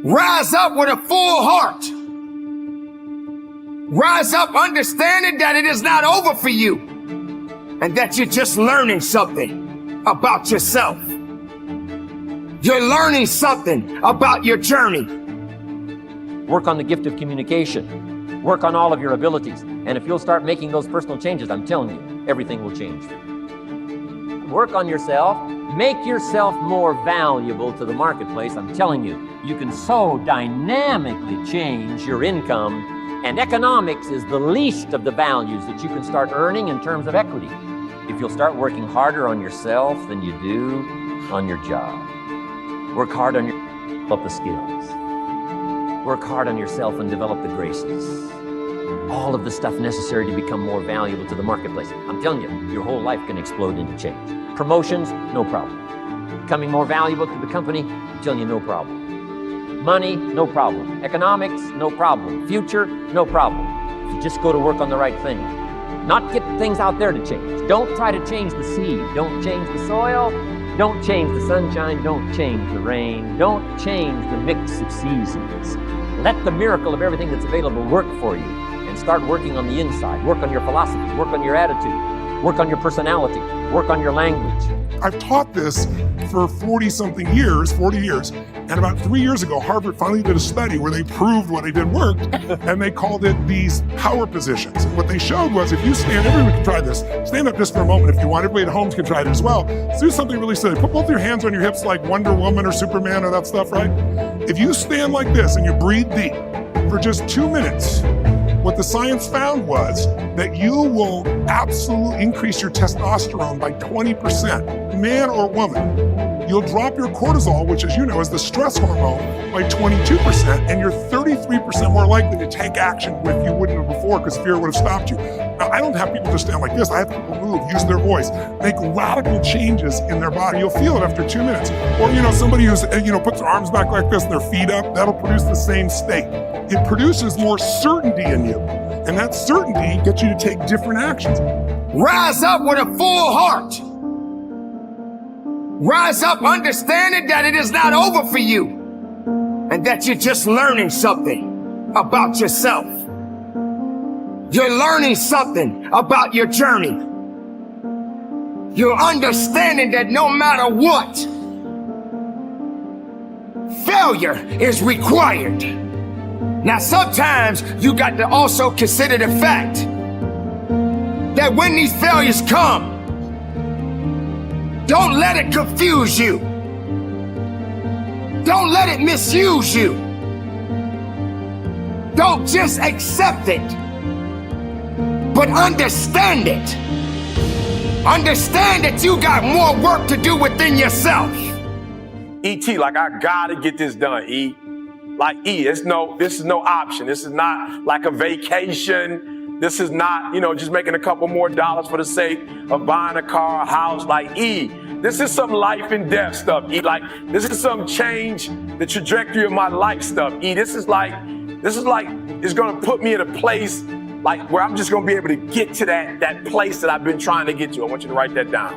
Rise up with a full heart. Rise up understanding that it is not over for you and that you're just learning something about yourself. You're learning something about your journey. Work on the gift of communication. Work on all of your abilities. And if you'll start making those personal changes, I'm telling you, everything will change for you. Work on yourself. Make yourself more valuable to the marketplace. I'm telling you, you can so dynamically change your income, and economics is the least of the values that you can start earning in terms of equity if you'll start working harder on yourself than you do on your job. Work hard on develop the skills. Work hard on yourself and develop the graces. All of the stuff necessary to become more valuable to the marketplace. I'm telling you, your whole life can explode into change. Promotions, no problem. Becoming more valuable to the company, I'm telling you, no problem. Money, no problem. Economics, no problem. Future, no problem. If you just go to work on the right thing. Not get things out there to change. Don't try to change the seed. Don't change the soil. Don't change the sunshine. Don't change the rain. Don't change the mix of seasons. Let the miracle of everything that's available work for you, and start working on the inside. Work on your philosophy. Work on your attitude. Work on your personality. Work on your language. I've taught this for 40 years, and about 3 years ago, Harvard finally did a study where they proved what I did worked, and they called it these power positions. And what they showed was if you stand, everyone can try this, stand up just for a moment if you want, everybody at home can try it as well. So do something really silly. Put both your hands on your hips like Wonder Woman or Superman or that stuff, right? If you stand like this and you breathe deep for just 2 minutes, what the science found was that you will absolutely increase your testosterone by 20%, man or woman. You'll drop your cortisol, which as you know is the stress hormone, by 22%, and you're 33% more likely to take action if you wouldn't have before because fear would have stopped you. Now, I don't have people just stand like this. I have people move, use their voice, make radical changes in their body. You'll feel it after 2 minutes. Or, somebody who's, puts their arms back like this and their feet up, that'll produce the same state. It produces more certainty in you. And that certainty gets you to take different actions. Rise up with a full heart. Rise up understanding that it is not over for you and that you're just learning something about yourself. You're learning something about your journey. You're understanding that no matter what, failure is required. Now, sometimes you got to also consider the fact that when these failures come, don't let it confuse you. Don't let it misuse you. Don't just accept it, but understand it. Understand that you got more work to do within yourself. E.T., like, I gotta get this done, E. Like, E, this is no option. This is not like a vacation. This is not, just making a couple more dollars for the sake of buying a car, a house. Like, E, this is some life and death stuff, E. Like, this is some change the trajectory of my life stuff, E. This is like, it's gonna put me in a place like where I'm just gonna be able to get to that place that I've been trying to get to. I want you to write that down.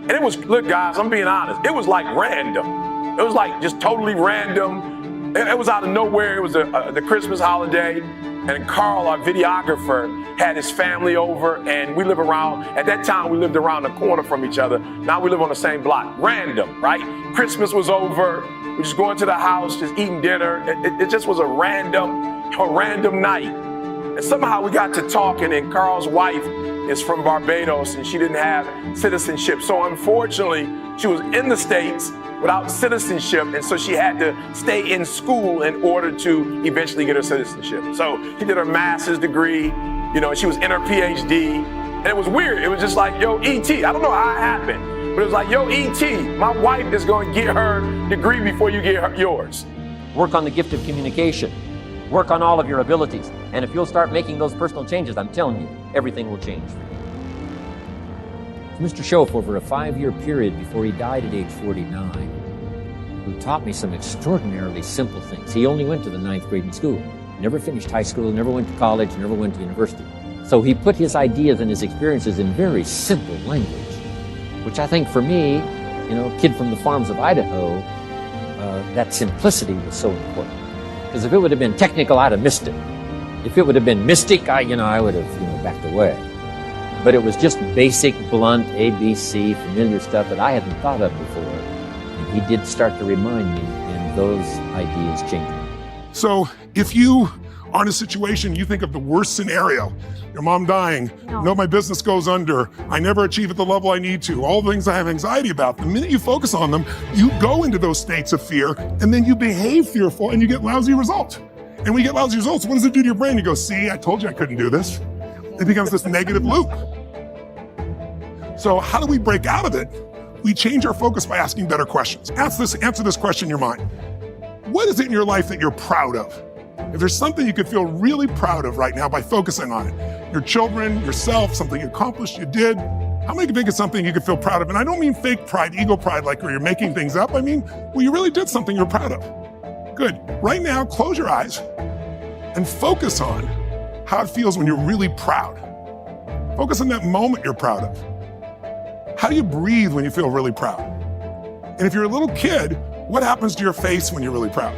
And it was, look guys, I'm being honest, it was like random. It was like just totally random. It was out of nowhere. It was the Christmas holiday, and Carl, our videographer, had his family over, and we live around, at that time we lived around the corner from each other. Now we live on the same block. Random, right? Christmas was over. We just going to the house, just eating dinner. It just was a random night. And somehow we got to talking, and Carl's wife is from Barbados, and she didn't have citizenship. So unfortunately, she was in the States without citizenship, and so she had to stay in school in order to eventually get her citizenship. So she did her master's degree, and she was in her PhD, and it was weird. It was just like, yo, E.T., I don't know how it happened, but it was like, yo, E.T., my wife is going to get her degree before you get yours. Work on the gift of communication. Work on all of your abilities. And if you'll start making those personal changes, I'm telling you, everything will change for you. Mr. Schoaf, over a 5-year period before he died at age 49, who taught me some extraordinarily simple things. He only went to the 9th grade in school, never finished high school, never went to college, never went to university. So he put his ideas and his experiences in very simple language, which I think for me, kid from the farms of Idaho, that simplicity was so important. Because if it would have been technical, I'd have missed it. If it would have been mystic, I would have, backed away. But it was just basic, blunt, ABC, familiar stuff that I hadn't thought of before. And he did start to remind me, and those ideas changed me. So if you are in a situation, you think of the worst scenario, your mom dying, my business goes under, I never achieve at the level I need to, all the things I have anxiety about, the minute you focus on them, you go into those states of fear, and then you behave fearful, and you get lousy results. And when you get lousy results, what does it do to your brain? You go, see, I told you I couldn't do this. It becomes this negative loop. So how do we break out of it? We change our focus by asking better questions. Answer this question in your mind. What is it in your life that you're proud of? If there's something you could feel really proud of right now by focusing on it, your children, yourself, something you accomplished, you did, how many can think of something you could feel proud of? And I don't mean fake pride, ego pride, like where you're making things up. I mean, well, you really did something you're proud of. Good. Right now, close your eyes and focus on how it feels when you're really proud. Focus on that moment you're proud of. How do you breathe when you feel really proud? And if you're a little kid, what happens to your face when you're really proud?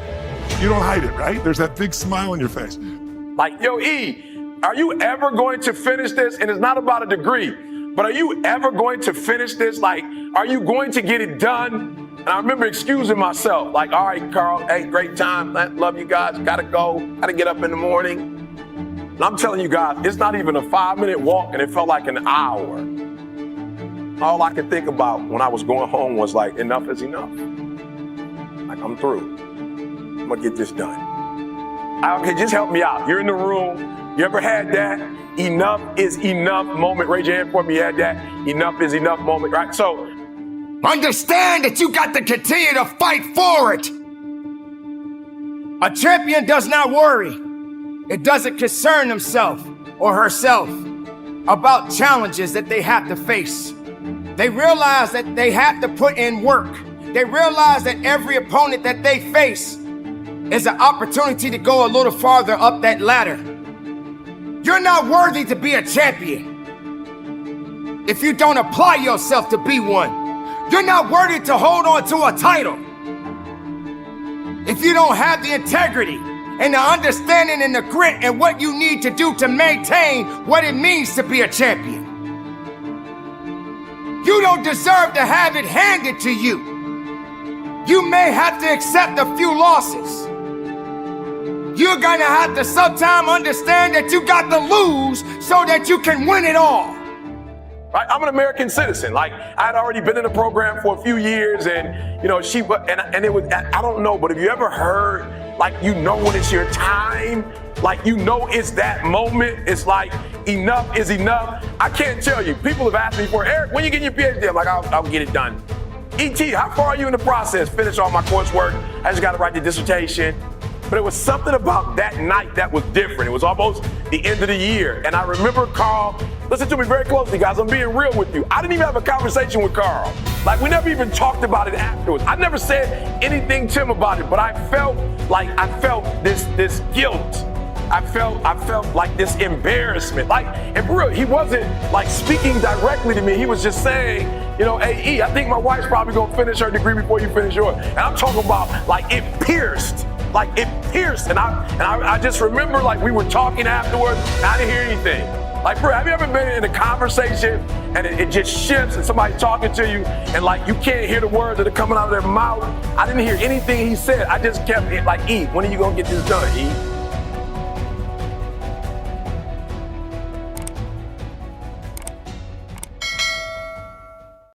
You don't hide it, right? There's that big smile on your face. Like, yo, E, are you ever going to finish this? And it's not about a degree, but are you ever going to finish this? Like, are you going to get it done? And I remember excusing myself, like, all right, Carl, hey, great time. Love you guys. Gotta go. Gotta get up in the morning. And I'm telling you guys, it's not even a 5-minute walk, and it felt like an hour. All I could think about when I was going home was like, enough is enough. Like, I'm through. I'm gonna get this done. Okay, just help me out. You're in the room. You ever had that enough is enough moment? Raise your hand for me. You had that enough is enough moment, right? So understand that you got to continue to fight for it. A champion does not worry. It doesn't concern himself or herself about challenges that they have to face. They realize that they have to put in work. They realize that every opponent that they face is an opportunity to go a little farther up that ladder. You're not worthy to be a champion if you don't apply yourself to be one. You're not worthy to hold on to a title if you don't have the integrity and the understanding and the grit and what you need to do to maintain what it means to be a champion. You don't deserve to have it handed to you. You may have to accept a few losses. You're gonna have to sometime understand that you got to lose so that you can win it all. Right? I'm an American citizen. Like, I'd already been in the program for a few years, and it was, I don't know, but have you ever heard, like, when it's your time, like, it's that moment, it's like, enough is enough. I can't tell you. People have asked me before, Eric, when you get your PhD? I'm like, I'll get it done. E.T., how far are you in the process? Finish all my coursework. I just got to write the dissertation. But it was something about that night that was different. It was almost the end of the year. And I remember Carl, listen to me very closely, guys. I'm being real with you. I didn't even have a conversation with Carl. Like, we never even talked about it afterwards. I never said anything to him about it, but I felt this guilt. I felt like this embarrassment. Like, and for real, he wasn't like speaking directly to me. He was just saying, hey, E, I think my wife's probably gonna finish her degree before you finish yours. And I'm talking about like it pierced. Like it pierced, and I just remember like we were talking afterwards, and I didn't hear anything. Like, bro, have you ever been in a conversation and it just shifts, and somebody's talking to you, and like you can't hear the words that are coming out of their mouth? I didn't hear anything he said. I just kept it like, E, when are you gonna get this done, E?